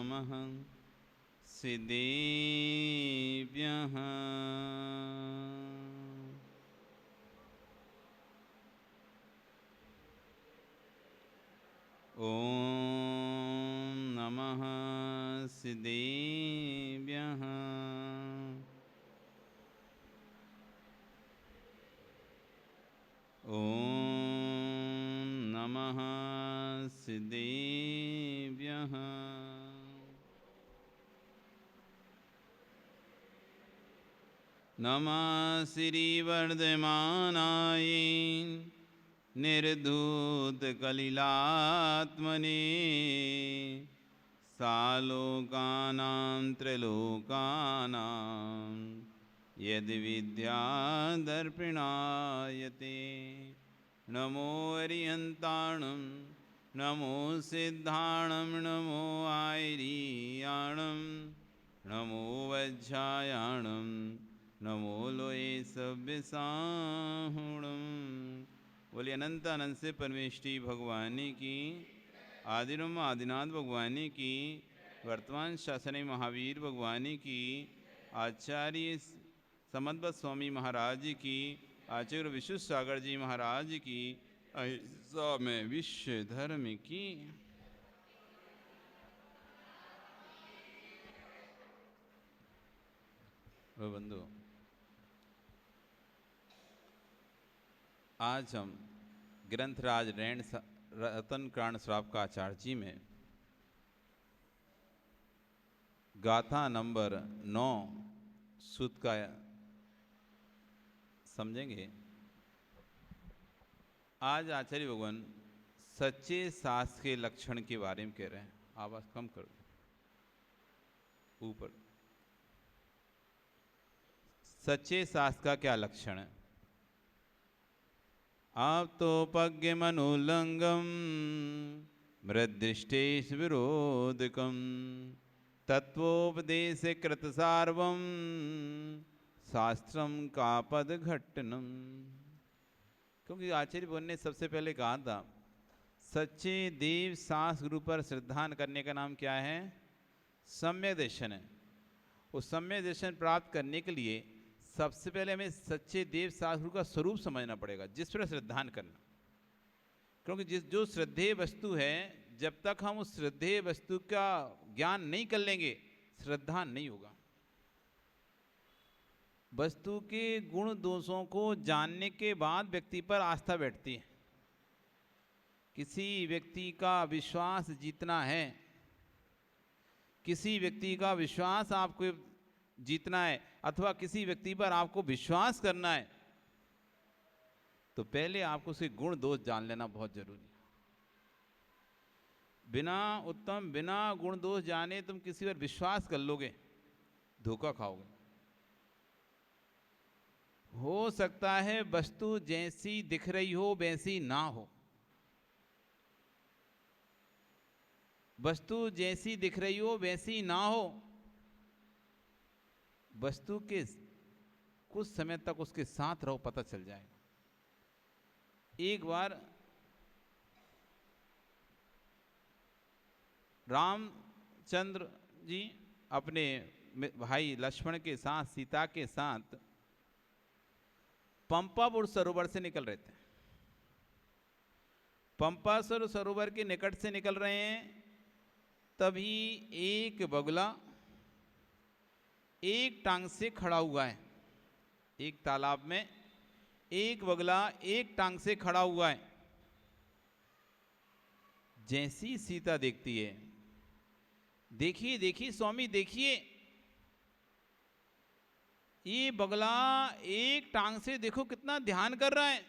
नमः सिद्धेभ्यः। ॐ नमः सिद्धेभ्यः। ॐ नमः सिद्धेभ्यः। नमः श्रीवर्धमानाय निर्धूतकलिलात्मने सालोकानां त्रैलोकानां यद्विद्यादर्पिणायते। नमो अरिहन्ताणं नमो सिद्धाणं नमो आयर्याणं नमो वज्रायाणं नमो लोये सव्यसाहुणं। बोले अनंत अनंत से परमेष्टि भगवान की, आदिरम आदिनाथ भगवान की, वर्तमान शासने महावीर भगवान की, आचार्य समद्भक्त स्वामी महाराज की, आचार्य विश्व सागर जी महाराज की, अहिंसा में विश्व धर्म की। बंधु, आज हम ग्रंथराज रैण रतन कांड श्राप आचार्य जी में गाथा नंबर 9 सूत का समझेंगे। आज आचार्य भगवान सच्चे शास्त्र के लक्षण के बारे में कह रहे हैं। आवाज कम कर दो ऊपर। सच्चे शास्त्र का क्या लक्षण है? आप तो पज्ञमनुल्लंघम मृदृष्टेश विरोधकम तत्वोपदेश कृत सार्वम शास्त्रम का पद घटनम। क्योंकि आचार्य भगवान ने सबसे पहले कहा था सच्चे देव शास्त्र गुरु पर श्रद्धा करने का नाम क्या है? सम्यक दर्शन है। उस सम्यक दर्शन प्राप्त करने के लिए सबसे पहले हमें सच्चे देव शास्त्र का स्वरूप समझना पड़ेगा, जिस पर श्रद्धान करना। क्योंकि जो श्रद्धेय वस्तु है, जब तक हम उस श्रद्धेय वस्तु का ज्ञान नहीं कर लेंगे, श्रद्धा नहीं होगा। वस्तु के गुण दोषों को जानने के बाद व्यक्ति पर आस्था बैठती है। किसी व्यक्ति का विश्वास जीतना है, किसी व्यक्ति का विश्वास आपको जीतना है, अथवा किसी व्यक्ति पर आपको विश्वास करना है, तो पहले आपको उसके गुण दोष जान लेना बहुत जरूरी है। बिना गुण दोष जाने तुम किसी पर विश्वास कर लोगे, धोखा खाओगे। हो सकता है वस्तु जैसी दिख रही हो वैसी ना हो। वस्तु जैसी दिख रही हो वैसी ना हो। वस्तु के कुछ समय तक उसके साथ रहो, पता चल जाएगा। एक बार रामचंद्र जी अपने भाई लक्ष्मण के साथ, सीता के साथ पंपापुर सरोवर से निकल रहे थे। पंपासुर सरोवर के निकट से निकल रहे हैं, तभी एक बगुला एक टांग से खड़ा हुआ है। एक तालाब में एक बगुला एक टांग से खड़ा हुआ है। जैसी सीता देखती है, देखिए देखिए स्वामी देखिए, ये बगुला एक टांग से देखो कितना ध्यान कर रहा है,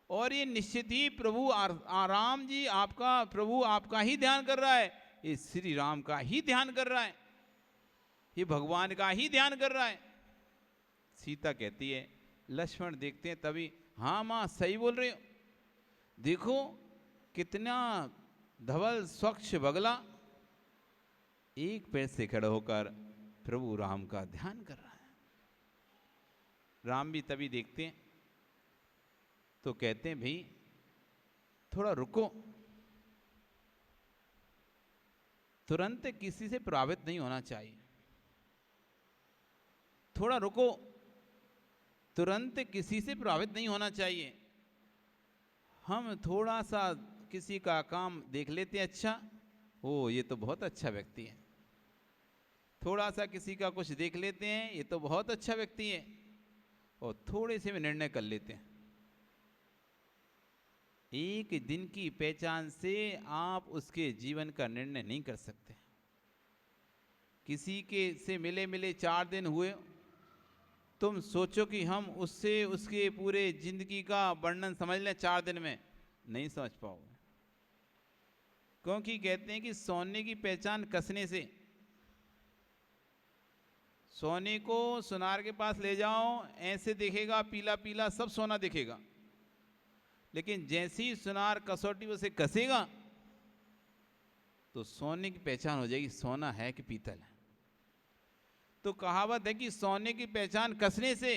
और ये निश्चित ही प्रभु आराम जी आपका, प्रभु आपका ही ध्यान कर रहा है। ये श्री राम का ही ध्यान कर रहा है, ये भगवान का ही ध्यान कर रहा है। सीता कहती है, लक्ष्मण देखते हैं तभी, हाँ माँ सही बोल रहे हो, देखो कितना धवल स्वच्छ बगला एक पैर से खड़ा होकर प्रभु राम का ध्यान कर रहा है। राम भी तभी देखते हैं तो कहते हैं, भाई थोड़ा रुको, तुरंत किसी से प्रभावित नहीं होना चाहिए, थोड़ा रुको, तुरंत किसी से प्रभावित नहीं होना चाहिए। हम थोड़ा सा किसी का काम देख लेते हैं, अच्छा ओ ये तो बहुत अच्छा व्यक्ति है, थोड़ा सा किसी का कुछ देख लेते हैं, ये तो बहुत अच्छा व्यक्ति है, और थोड़े से में निर्णय कर लेते हैं। एक दिन की पहचान से आप उसके जीवन का निर्णय नहीं कर सकते। किसी के से मिले मिले 4 दिन हुए, तुम सोचो कि हम उससे उसके पूरे जिंदगी का वर्णन समझ लें 4 दिन में, नहीं समझ पाओगे। क्योंकि कहते हैं कि सोने की पहचान कसने से। सोने को सुनार के पास ले जाओ, ऐसे देखेगा पीला पीला सब सोना दिखेगा, लेकिन जैसे ही सुनार कसौटी से कसेगा तो सोने की पहचान हो जाएगी, सोना है कि पीतल है। तो कहावत है कि सोने की पहचान कसने से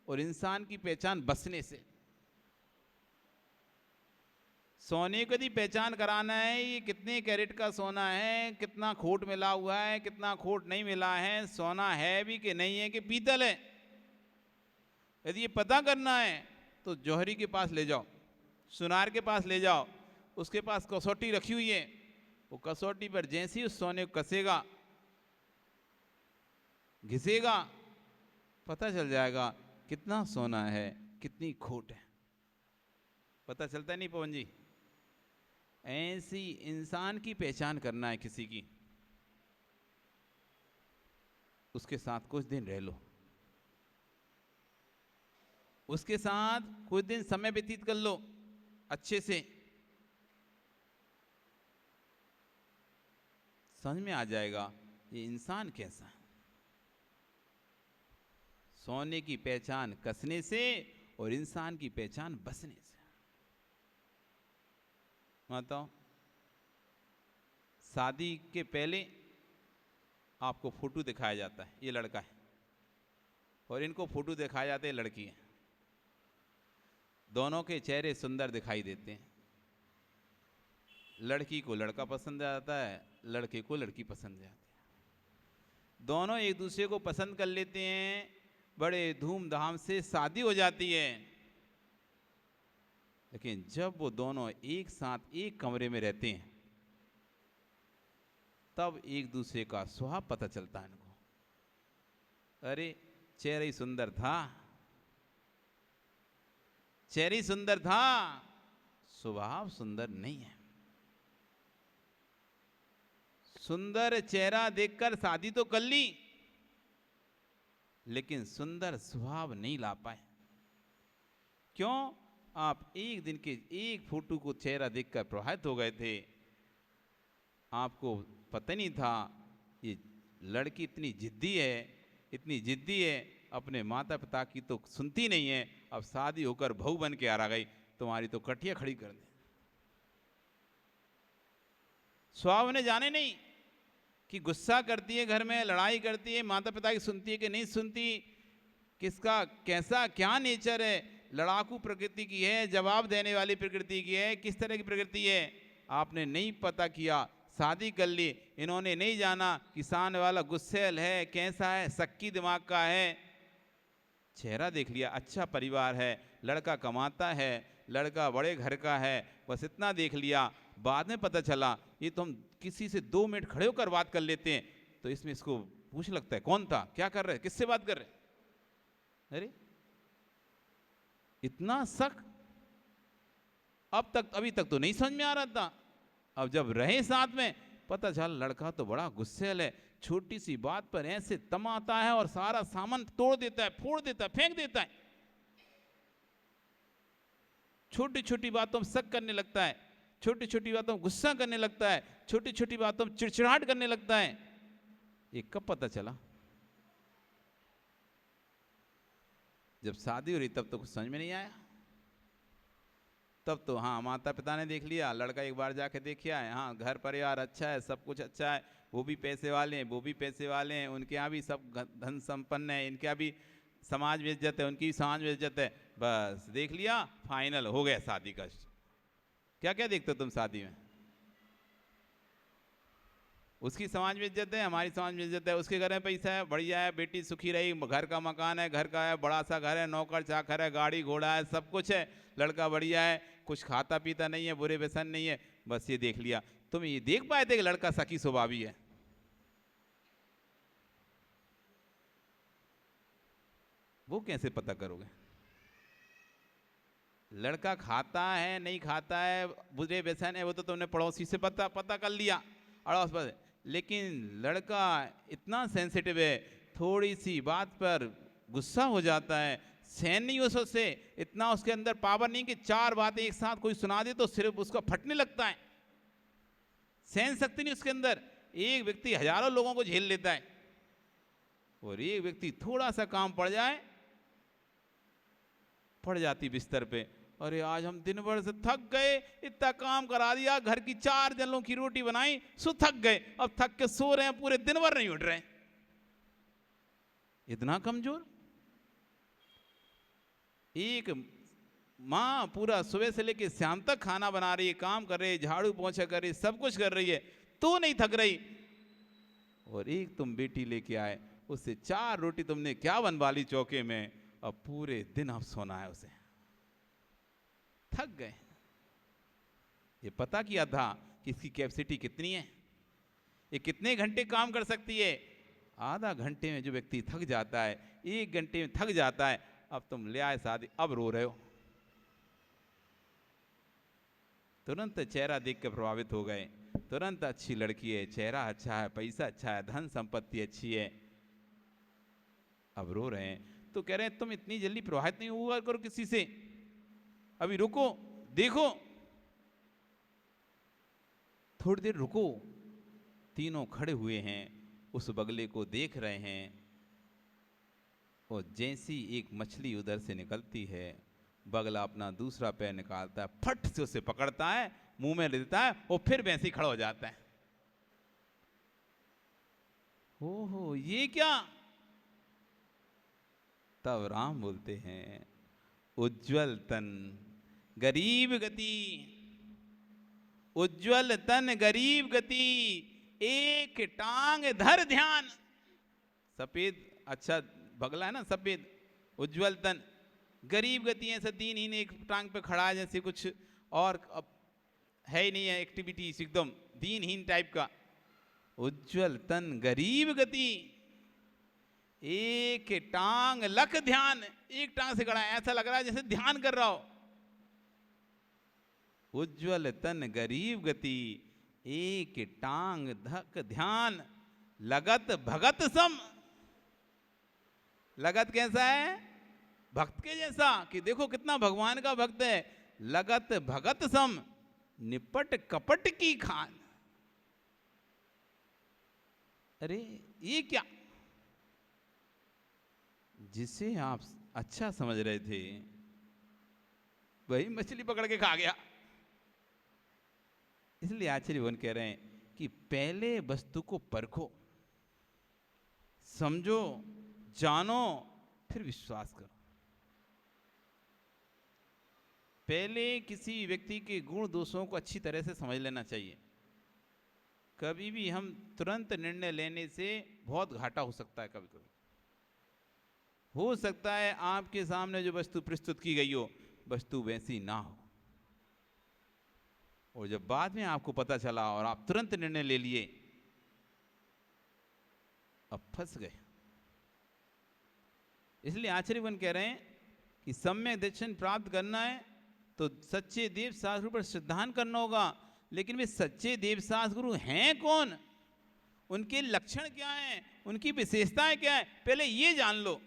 और इंसान की पहचान बसने से। सोने को यदि पहचान कराना है, ये कितने कैरेट का सोना है, कितना खोट मिला हुआ है, कितना खोट नहीं मिला है, सोना है भी कि नहीं है कि पीतल है, यदि ये पता करना है तो जौहरी के पास ले जाओ, सुनार के पास ले जाओ, उसके पास कसौटी रखी हुई है, वो कसौटी पर जैसे ही उस सोने को कसेगा, घिसेगा, पता चल जाएगा कितना सोना है कितनी खोट है। पता चलता नहीं पवन जी? ऐसी इंसान की पहचान करना है किसी की, उसके साथ कुछ दिन रह लो, उसके साथ कुछ दिन समय व्यतीत कर लो अच्छे से, समझ में आ जाएगा ये इंसान कैसा है। सोने की पहचान कसने से और इंसान की पहचान बसने से। बताओ, शादी के पहले आपको फोटो दिखाया जाता है, ये लड़का है, और इनको फोटो दिखाया जाते हैं लड़की है, दोनों के चेहरे सुंदर दिखाई देते हैं। लड़की को लड़का पसंद आता है, लड़के को लड़की पसंद आती है, दोनों एक दूसरे को पसंद कर लेते हैं, बड़े धूमधाम से शादी हो जाती है। लेकिन जब वो दोनों एक साथ एक कमरे में रहते हैं, तब एक दूसरे का स्वभाव पता चलता है इनको। अरे चेहरा ही सुंदर था, चेहरा ही सुंदर था, स्वभाव सुंदर नहीं है। सुंदर चेहरा देखकर शादी तो कर ली, लेकिन सुंदर स्वभाव नहीं ला पाए। क्यों? आप एक दिन के एक फोटो को चेहरा देखकर प्रभावित हो गए थे, आपको पता नहीं था ये लड़की इतनी जिद्दी है, इतनी जिद्दी है, अपने माता पिता की तो सुनती नहीं है, अब शादी होकर बहू बन के आ गई, तुम्हारी तो कटिया खड़ी कर दे। स्वभाव ने जाने नहीं कि गुस्सा करती है, घर में लड़ाई करती है, माता पिता की सुनती है कि नहीं सुनती, किसका कैसा क्या नेचर है, लड़ाकू प्रकृति की है, जवाब देने वाली प्रकृति की है, किस तरह की प्रकृति है, आपने नहीं पता किया, शादी कर ली। इन्होंने नहीं जाना कि सामने वाला गुस्सेल है, कैसा है, सक्की दिमाग का है। चेहरा देख लिया, अच्छा परिवार है, लड़का कमाता है, लड़का बड़े घर का है, बस इतना देख लिया। बाद में पता चला ये तो हम किसी से 2 मिनट खड़े होकर बात कर लेते हैं, तो इसमें इसको पूछ लगता है कौन था, क्या कर रहे, किससे बात कर रहे। अरे इतना शक अभी तक तो नहीं समझ में आ रहा था, अब जब रहे साथ में पता चला लड़का तो बड़ा गुस्सेल है, छोटी सी बात पर ऐसे तमाता है और सारा सामान तोड़ देता है, फोड़ देता है, फेंक देता है, छोटी छोटी बातों में शक करने लगता है, छोटी छोटी बातों में गुस्सा करने लगता है, छोटी छोटी बातों में चिड़चिड़ाहट करने लगता है। ये कब पता चला? जब शादी हो रही तब तो कुछ समझ में नहीं आया, तब तो हाँ माता पिता ने देख लिया, लड़का एक बार जाके देख आए, हाँ घर परिवार अच्छा है, सब कुछ अच्छा है, वो भी पैसे वाले हैं, वो भी पैसे वाले हैं, उनके यहाँ भी सब धन संपन्न है, इनके यहाँ भी समाज में इज्जत है, उनकी भी समाज में इज्जत है, बस देख लिया, फाइनल हो गया शादी का। क्या क्या देखते हो तुम शादी में? उसकी समाज में इज्जत है, हमारी समाज में इज्जत है। उसके घर में पैसा है, बढ़िया है, बेटी सुखी रही, घर का मकान है, घर का है, बड़ा सा घर है, नौकर चाकर है, गाड़ी घोड़ा है, सब कुछ है, लड़का बढ़िया है, कुछ खाता पीता नहीं है, बुरे व्यसन नहीं है, बस ये देख लिया। तुम ये देख पाए थे कि लड़का सखी स्वभावी है? वो कैसे पता करोगे? लड़का खाता है नहीं खाता है, बुरे व्यसन है, वो तो तुमने पड़ोसी से पता कर लिया, अड़ोस पर। लेकिन लड़का इतना सेंसिटिव है, थोड़ी सी बात पर गुस्सा हो जाता है, सहन नहीं हो उससे, इतना उसके अंदर पावर नहीं कि 4 बातें एक साथ कोई सुना दे तो सिर्फ उसका फटने लगता है, सहन शक्ति नहीं उसके अंदर। एक व्यक्ति हजारों लोगों को झेल लेता है, और एक व्यक्ति थोड़ा सा काम पड़ जाती बिस्तर पे, अरे आज हम दिन भर से थक गए, इतना काम करा दिया, घर की 4 जनों की रोटी बनाई, सो थक गए, अब थक के सो रहे हैं, पूरे दिन भर नहीं उठ रहे, इतना कमजोर। एक माँ पूरा सुबह से लेकर शाम तक खाना बना रही है, काम कर रही है, झाड़ू पोंछा कर रही है, सब कुछ कर रही है, तो नहीं थक रही। और एक तुम बेटी लेके आए, उससे 4 रोटी तुमने क्या बनवा ली चौके में, अब पूरे दिन अब सोना है उसे, थक गए। ये पता किया था कि इसकी कैपेसिटी कितनी है, ये कितने घंटे काम कर सकती है। आधा घंटे में जो व्यक्ति थक जाता है, 1 घंटे में थक जाता है, अब तुम ले आए शादी, अब रो रहे हो। तुरंत चेहरा देख कर प्रभावित हो गए, तुरंत अच्छी लड़की है, चेहरा अच्छा है, पैसा अच्छा है, धन संपत्ति अच्छी है, अब रो रहे हैं। तो कह रहे हैं तुम इतनी जल्दी प्रभावित नहीं हुआ करो किसी से, अभी रुको, देखो, थोड़ी देर रुको। तीनों खड़े हुए हैं, उस बगले को देख रहे हैं, और जैसी एक मछली उधर से निकलती है, बगला अपना दूसरा पैर निकालता है, फट से उसे पकड़ता है, मुंह में ले देता है, और फिर वैसे ही खड़ा हो जाता है। ओहो, ये क्या? तब राम बोलते हैं, उज्जवल तन गरीब गति, उज्जवल तन गरीब गति, एक टांग धर ध्यान। सफेद अच्छा बगला है ना, सफेद, उज्जवल तन, गरीब गति है, दीनहीन, एक टांग पे खड़ा है, जैसे कुछ और अब है ही नहीं है एक्टिविटी, एकदम दीनहीन टाइप का। उज्जवल तन गरीब गति, एक टांग लख ध्यान, एक टांग से खड़ा है, ऐसा लग रहा है जैसे ध्यान कर रहा हो। उज्जवल तन गरीब गति, एक टांग धक ध्यान, लगत भगत सम। लगत कैसा है? भक्त के जैसा, कि देखो कितना भगवान का भक्त है। लगत भगत सम, निपट कपट की खान। अरे ये क्या? जिसे आप अच्छा समझ रहे थे वही मछली पकड़ के खा गया। इसलिए आचार्य भगवान कह रहे हैं कि पहले वस्तु को परखो, समझो, जानो, फिर विश्वास करो। पहले किसी व्यक्ति के गुण दोषों को अच्छी तरह से समझ लेना चाहिए। कभी भी हम तुरंत निर्णय लेने से बहुत घाटा हो सकता है। कभी कभी हो सकता है आपके सामने जो वस्तु प्रस्तुत की गई हो, वस्तु वैसी ना हो, और जब बाद में आपको पता चला और आप तुरंत निर्णय ले लिए, अब फंस गए। इसलिए आचार्यगण कह रहे हैं कि सम्यक दर्शन प्राप्त करना है तो सच्चे देव शास्त्र पर श्रद्धान करना होगा। लेकिन वे सच्चे देव शास्त्र गुरु हैं कौन, उनके लक्षण क्या हैं, उनकी विशेषताएं क्या है, पहले ये जान लो।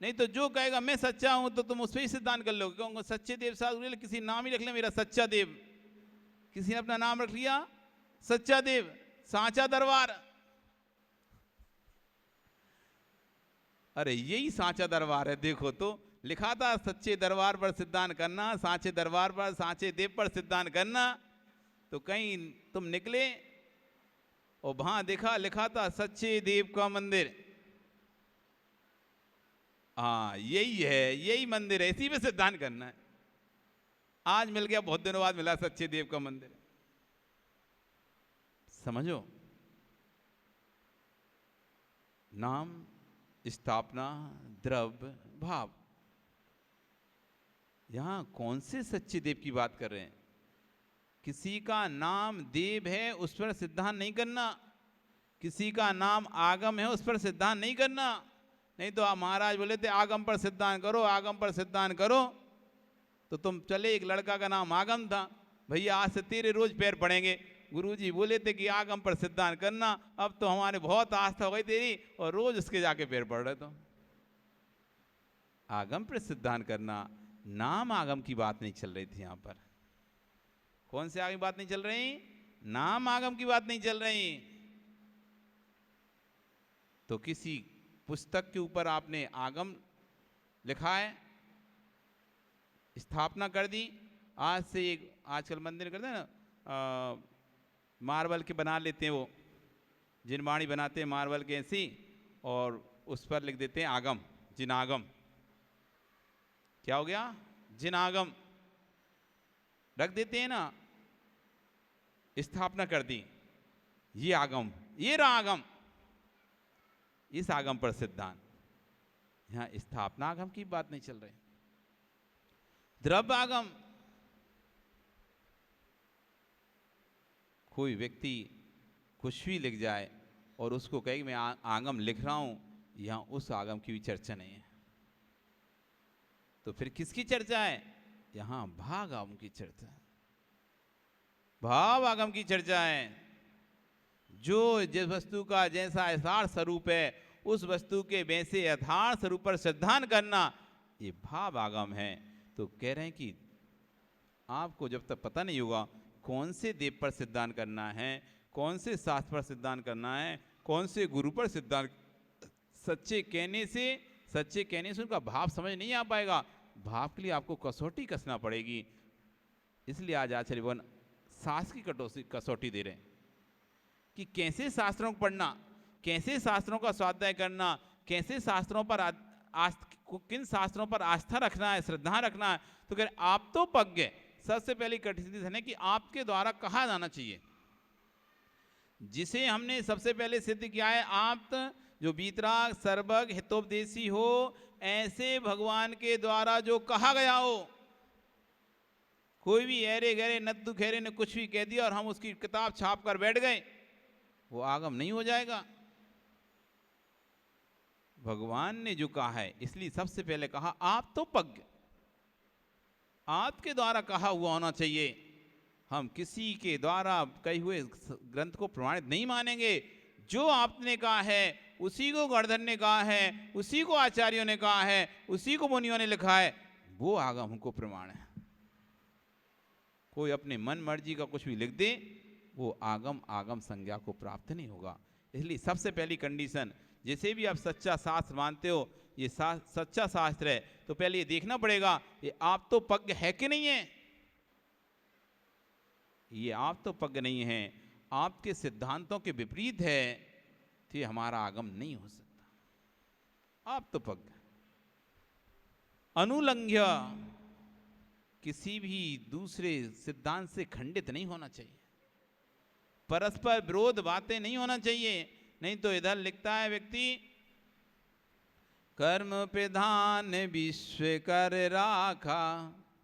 नहीं तो जो कहेगा मैं सच्चा हूं तो तुम उस पर ही सिद्धांत कर लो। क्योंकि सच्चे देव शास्त्र गुरु, किसी नाम ही रख ले, मेरा सच्चा देव, किसी ने अपना नाम रख लिया सच्चा देव, सांचा दरबार। अरे यही सांचा दरबार है। देखो तो लिखा था सच्चे दरबार पर सिद्धांत करना, सांचे दरबार पर सांचे देव पर सिद्धांत करना। तो कहीं तुम निकले और वहां देखा लिखा था सच्चे देव का मंदिर। हाँ यही है, यही मंदिर है, इसी पे सिद्धांत करना है। आज मिल गया, बहुत दिनों बाद मिला सच्चे देव का मंदिर। समझो, नाम, स्थापना, द्रव्य, भाव। यहां कौन से सच्चे देव की बात कर रहे हैं? किसी का नाम देव है उस पर सिद्धांत नहीं करना, किसी का नाम आगम है उस पर सिद्धांत नहीं करना। नहीं तो आप महाराज बोले थे आगम पर सिद्धांत करो, आगम पर सिद्धांत करो, तो तुम चले। एक लड़का का नाम आगम था, भैया आज से तेरे रोज पैर पड़ेंगे। गुरुजी बोले थे कि आगम पर सिद्धांत करना, अब तो हमारे बहुत आस्था हो गई तेरी और रोज उसके जाके पैर पड़ रहे। तो आगम पर सिद्धांत करना, नाम आगम की बात नहीं चल रही थी यहां पर। कौन से आगम की बात नहीं चल रही? नाम आगम की बात नहीं चल रही। तो किसी पुस्तक के ऊपर आपने आगम लिखा है, स्थापना कर दी। आज से एक आजकल मंदिर करते हैं ना, मार्बल के बना लेते हैं, वो जिनवाणी बनाते हैं मार्बल के ऐसी, और उस पर लिख देते हैं आगम, जिनागम। क्या हो गया? जिनागम रख देते हैं ना। स्थापना कर दी, ये आगम, ये रहा आगम, इस आगम पर सिद्धांत। यहां स्थापना आगम की बात नहीं चल रही। द्रव्य आगम, कोई व्यक्ति कुछ भी लिख जाए और उसको कहे कि मैं आगम लिख रहा हूं, यहां उस आगम की भी चर्चा नहीं है। तो फिर किसकी चर्चा है? यहां भाव आगम की चर्चा है, भाव आगम की चर्चा है। जो जिस वस्तु का जैसा यथार्थ स्वरूप है उस वस्तु के वैसे यथार्थ स्वरूप पर सिद्धांत करना, ये भाव आगम है। तो कह रहे हैं कि आपको जब तक पता नहीं होगा कौन से देव पर सिद्धांत करना है, कौन से शास्त्र पर सिद्धांत करना है, कौन से गुरु पर सिद्धांत, सच्चे कहने से उनका भाव समझ नहीं आ पाएगा। भाव के लिए आपको कसौटी कसना पड़ेगी। इसलिए आज आचार्य भगवान शास्त्र की कसौटी दे रहे हैं कि कैसे शास्त्रों को पढ़ना, कैसे शास्त्रों का स्वाध्याय करना, कैसे शास्त्रों पर किन शास्त्रों पर आस्था रखना है, श्रद्धा रखना है। तो कह रहे आप तो पज्ञ, सबसे पहली कंडीशन है कि आपके द्वारा कहा जाना चाहिए, जिसे हमने सबसे पहले सिद्ध किया है। आप जो वीतराग, सर्वज्ञ, हितोपदेशी हो, ऐसे भगवान के द्वारा जो कहा गया हो। कोई भी ऐरे गहरे नद्दू खेरे ने कुछ भी कह दिया और हम उसकी किताब छाप कर बैठ गए, वो आगम नहीं हो जाएगा। भगवान ने जो कहा है, इसलिए सबसे पहले कहा आप तो पज्ञ, आपके द्वारा कहा हुआ होना चाहिए। हम किसी के द्वारा कहे हुए ग्रंथ को प्रमाणित नहीं मानेंगे। जो आपने कहा है उसी को गणधर ने कहा है, उसी को आचार्यों ने कहा है, उसी को मुनियों ने लिखा है, वो आगम हमको प्रमाण है। कोई अपने मन मर्जी का कुछ भी लिख दे, वो आगम संज्ञा को प्राप्त नहीं होगा। इसलिए सबसे पहली कंडीशन, जैसे भी आप सच्चा शास्त्र मानते हो, ये सच्चा शास्त्र है, तो पहले ये देखना पड़ेगा ये आप तो पज्ञ है कि नहीं है। ये आप तो पज्ञ नहीं है, आपके सिद्धांतों के विपरीत है, तो ये हमारा आगम नहीं हो सकता। आप तो पज्ञ, अनुलंघ्य, किसी भी दूसरे सिद्धांत से खंडित नहीं होना चाहिए, परस्पर विरोध बातें नहीं होना चाहिए। नहीं तो इधर लिखता है व्यक्ति, कर्म प्रधान विश्व कर राखा।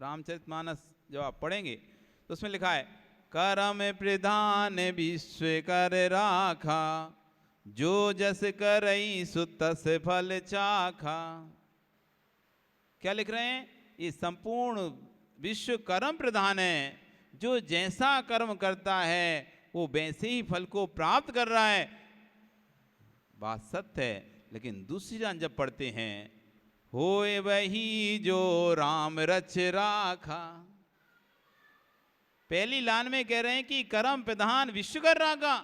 रामचरितमानस जब आप पढ़ेंगे तो उसमें लिखा है कर्म प्रधान विश्व कर राखा, जो जस करई सो तस फल चाखा। क्या लिख रहे हैं? ये संपूर्ण विश्व कर्म प्रधान है, जो जैसा कर्म करता है वो वैसे ही फल को प्राप्त कर रहा है। बात सत्य है, लेकिन दूसरी लाइन जब पढ़ते हैं, होए वही जो राम रच राखा। पहली लाइन में कह रहे हैं कि कर्म प्रधान विश्व कर राखा,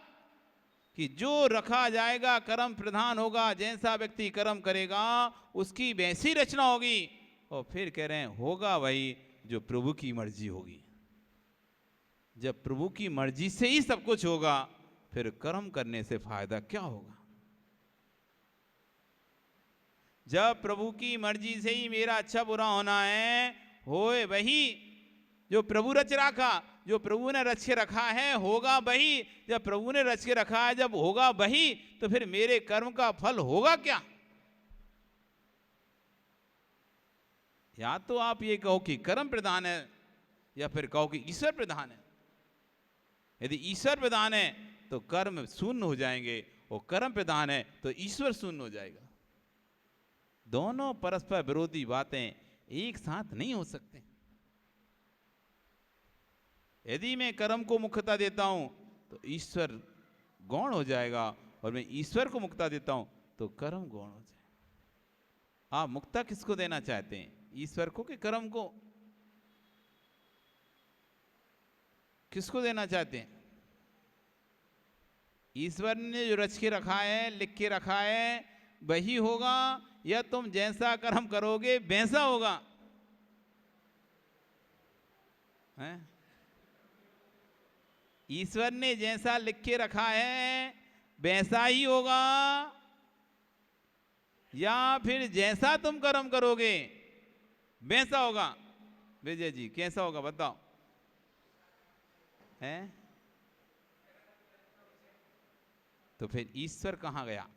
कि जो रखा जाएगा कर्म प्रधान होगा, जैसा व्यक्ति कर्म करेगा उसकी वैसी रचना होगी। और फिर कह रहे हैं होगा वही जो प्रभु की मर्जी होगी। जब प्रभु की मर्जी से ही सब कुछ होगा, फिर कर्म करने से फायदा क्या होगा। जब प्रभु की मर्जी से ही मेरा अच्छा बुरा होना है, होए वही जो प्रभु रच रखा, जो प्रभु ने रच के रखा है होगा वही। जब प्रभु ने रच के रखा है, जब होगा वही, तो फिर मेरे कर्म का फल होगा क्या? या तो आप ये कहो कि कर्म प्रधान है, या फिर कहो कि ईश्वर प्रधान है। यदि ईश्वर प्रधान है तो कर्म शून्य हो जाएंगे, और कर्म प्रधान है तो ईश्वर शून्य हो जाएगा। दोनों परस्पर विरोधी बातें एक साथ नहीं हो सकते। यदि मैं कर्म को मुख्यता देता हूं तो ईश्वर गौण हो जाएगा, और मैं ईश्वर को मुख्यता देता हूं तो कर्म गौण हो जाएगा। आप मुक्ता किसको देना चाहते हैं, ईश्वर को कि कर्म को? किसको देना चाहते हैं? ईश्वर ने जो रच के रखा है, लिख के रखा है, वही होगा, या तुम जैसा कर्म करोगे वैसा होगा? हैं? ईश्वर ने जैसा लिख के रखा है वैसा ही होगा, या फिर जैसा तुम कर्म करोगे वैसा होगा? विजय जी कैसा होगा बताओ? हैं? तो फिर ईश्वर कहां गया?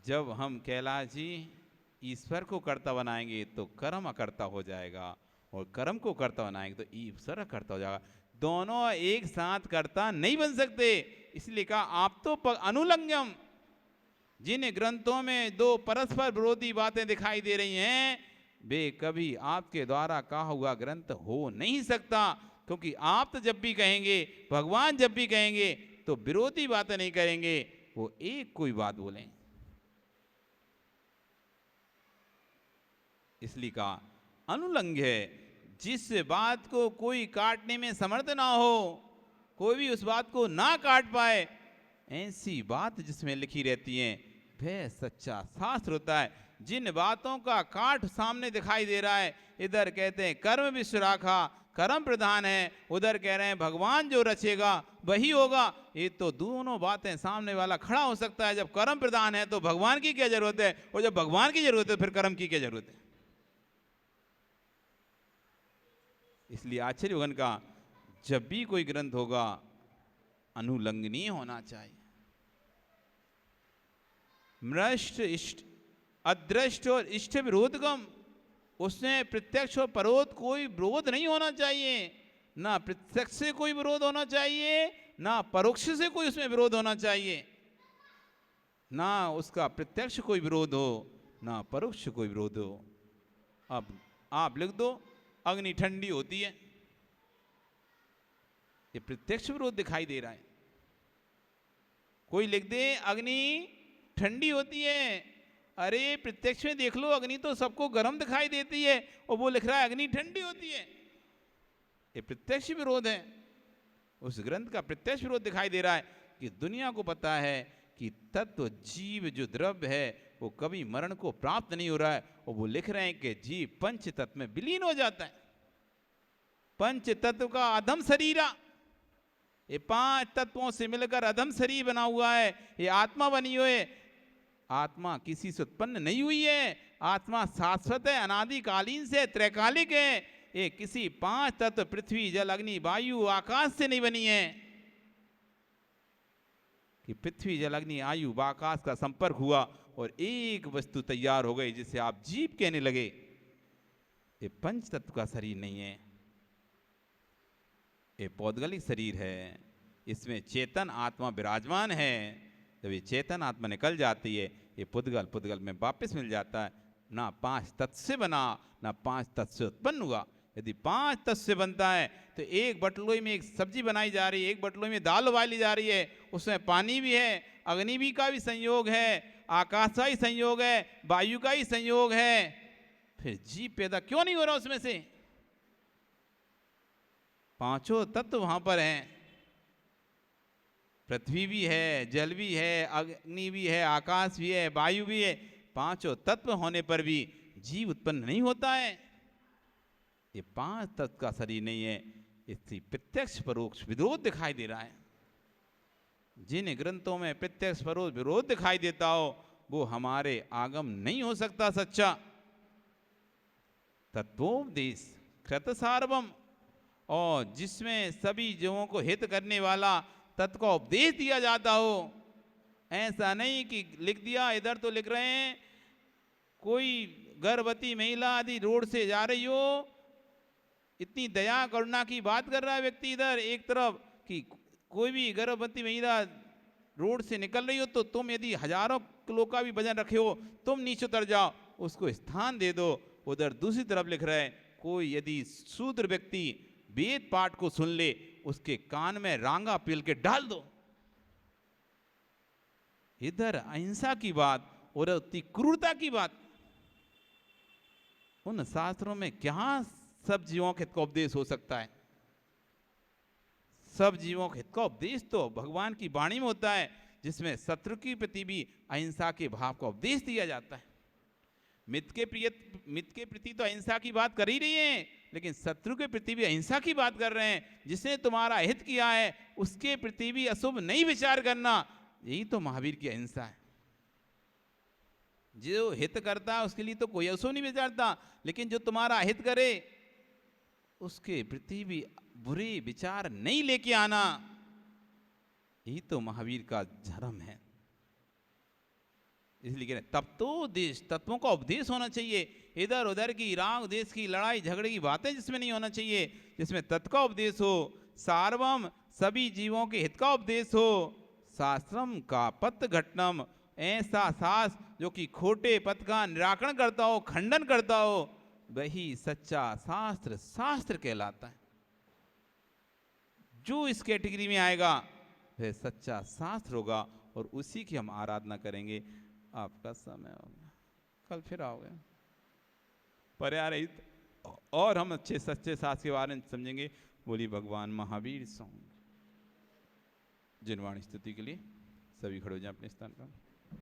जब हम कैलाश जी ईश्वर को कर्ता बनाएंगे तो कर्म अकर्ता हो जाएगा, और कर्म को कर्ता बनाएंगे तो ईश्वर कर्ता हो जाएगा। दोनों एक साथ कर्ता नहीं बन सकते। इसलिए कहा आप तो अनुलंघ्यम। जिन ग्रंथों में दो परस्पर विरोधी बातें दिखाई दे रही हैं, वे कभी आपके द्वारा कहा हुआ ग्रंथ हो नहीं सकता, क्योंकि आप तो जब भी कहेंगे, भगवान जब भी कहेंगे, तो विरोधी बातें नहीं करेंगे, वो एक कोई बात बोलेंगे। इसलिए कहा अनुलंघ्य है। जिस बात को कोई काटने में समर्थ ना हो, कोई भी उस बात को ना काट पाए, ऐसी बात जिसमें लिखी रहती है वह सच्चा शास्त्र होता है। जिन बातों का काट सामने दिखाई दे रहा है, इधर कहते हैं कर्म विश्व राखा, कर्म प्रधान है, उधर कह रहे हैं भगवान जो रचेगा वही होगा। ये तो दोनों बातें सामने वाला खड़ा हो सकता है। जब कर्म प्रधान है तो भगवान की क्या जरूरत है, और जब भगवान की जरूरत है फिर कर्म की क्या जरूरत है? इसलिए आचार्यगण का जब भी कोई ग्रंथ होगा अनुलंघनीय होना चाहिए। मृष्ट इष्ट, अदृष्ट और इष्ट विरोधगम, उसमें प्रत्यक्ष और परोक्ष कोई विरोध नहीं होना चाहिए। ना प्रत्यक्ष से कोई विरोध होना चाहिए, ना परोक्ष से कोई उसमें विरोध होना चाहिए। ना उसका प्रत्यक्ष कोई विरोध हो, ना परोक्ष कोई विरोध हो। अब आप लिख दो अग्नि ठंडी होती है, ये प्रत्यक्ष विरोध दिखाई दे रहा है। कोई लिख दे अग्नि ठंडी होती है, अरे प्रत्यक्ष में देख लो अग्नि तो सबको गर्म दिखाई देती है, और वो लिख रहा है अग्नि ठंडी होती है। ये प्रत्यक्ष विरोध है। उस ग्रंथ का प्रत्यक्ष विरोध दिखाई दे रहा है कि दुनिया को पता है कि तत्व जीव जो द्रव्य है वो कभी मरण को प्राप्त नहीं हो रहा है, और वो लिख रहे हैं कि जीव पंच तत्व में विलीन हो जाता है। पंच तत्व का अधम शरीरा, ये पांच तत्वों से मिलकर अधम शरीर बना हुआ है, ये आत्मा बनी हुई है। आत्मा किसी से उत्पन्न नहीं हुई है, आत्मा शाश्वत है, अनादिकालीन से, त्रैकालिक है। ये किसी पांच तत्व पृथ्वी जल अग्नि वायु आकाश से नहीं बनी है कि पृथ्वी जल अग्नि आयु व आकाश का संपर्क हुआ और एक वस्तु तैयार हो गई जिसे आप जीव कहने लगे। ये पंच तत्व का शरीर नहीं है, ये पौद्गलिक शरीर है। इसमें चेतन आत्मा विराजमान है। जब ये चेतन आत्मा निकल जाती है, ये पुद्गल में वापस मिल जाता है। ना पांच तत्व से बना, ना पांच तत्व से उत्पन्न हुआ। यदि पांच तत्व से बनता है तो एक बटलोई में एक सब्जी बनाई जा रही है, एक बटलोई में दाल उबाली जा रही है, उसमें पानी भी है, अग्नि भी का भी संयोग है, आकाश का ही संयोग है, वायु का ही संयोग है। फिर जीव पैदा क्यों नहीं हो रहा उसमें से? पांचों तत्व वहां पर हैं। पृथ्वी भी है, जल भी है, अग्नि भी है, आकाश भी है, वायु भी है। पांचों तत्व होने पर भी जीव उत्पन्न नहीं होता है। ये पांच तत्व का शरीर नहीं है। इससे प्रत्यक्ष परोक्ष विरोध दिखाई दे रहा है। जिन ग्रंथों में प्रत्यक्ष परोक्ष विरोध दिखाई देता हो वो हमारे आगम नहीं हो सकता सच्चा। तत्वोपदेश कृत सार्वम, और जिसमें सभी जीवों को हित करने वाला तत्व का उपदेश दिया जाता हो। ऐसा नहीं कि लिख दिया, इधर तो लिख रहे हैं कोई गर्भवती महिला आदि रोड से जा रही हो, इतनी दया करुणा की बात कर रहा है व्यक्ति इधर एक तरफ, कि कोई भी गर्भवती महिला रोड से निकल रही हो तो तुम यदि हजारों किलो का भी वजन रखे हो तुम नीचे उतर जाओ, उसको स्थान दे दो। उधर दूसरी तरफ लिख रहे हैं कोई यदि शूद्र व्यक्ति वेद पाठ को सुन ले, उसके कान में रांगा पील के डाल दो। इधर अहिंसा की बात और उतनी क्रूरता की बात। उन शास्त्रों में क्या सब जीवों के हित का उपदेश हो सकता है? सब जीवों के हित का उपदेश तो भगवान की वाणी में होता है, जिसमें शत्रु के प्रति भी अहिंसा के भाव का उपदेश दिया जाता है। मित्र के प्रति तो अहिंसा की बात कर ही रही है, लेकिन शत्रु के प्रति भी अहिंसा की बात कर रहे हैं। जिसने तुम्हारा हित किया है उसके प्रति भी अशुभ नहीं विचार करना, यही तो महावीर की अहिंसा है। जो हित करता है उसके लिए तो कोई अशुभ नहीं विचारता, लेकिन जो तुम्हारा हित करे उसके प्रति भी बुरे विचार नहीं लेके आना, यही तो महावीर का धर्म है। इसलिए कह रहे तब तो देश तत्वों का उपदेश होना चाहिए। इधर उधर की राग देश की लड़ाई झगड़े की बातें जिसमें नहीं होना चाहिए, जिसमें तत्व का उपदेश हो। सार्वम सभी जीवों के हित का उपदेश हो। शास्त्रम का पथ घटनम, ऐसा शास्त्र जो कि खोटे पथ का निराकरण करता हो, खंडन करता हो, वही सच्चा शास्त्र शास्त्र कहलाता है। जो इस कैटेगरी में आएगा वह सच्चा शास्त्र होगा और उसी की हम आराधना करेंगे। आपका समय हो गया, कल फिर आओगे पर्यारहित और हम अच्छे सच्चे शास्त्र के बारे में समझेंगे। बोली भगवान महावीर सौ। जिनवाणी स्तुति के लिए सभी खड़े हो जाए अपने स्थान पर।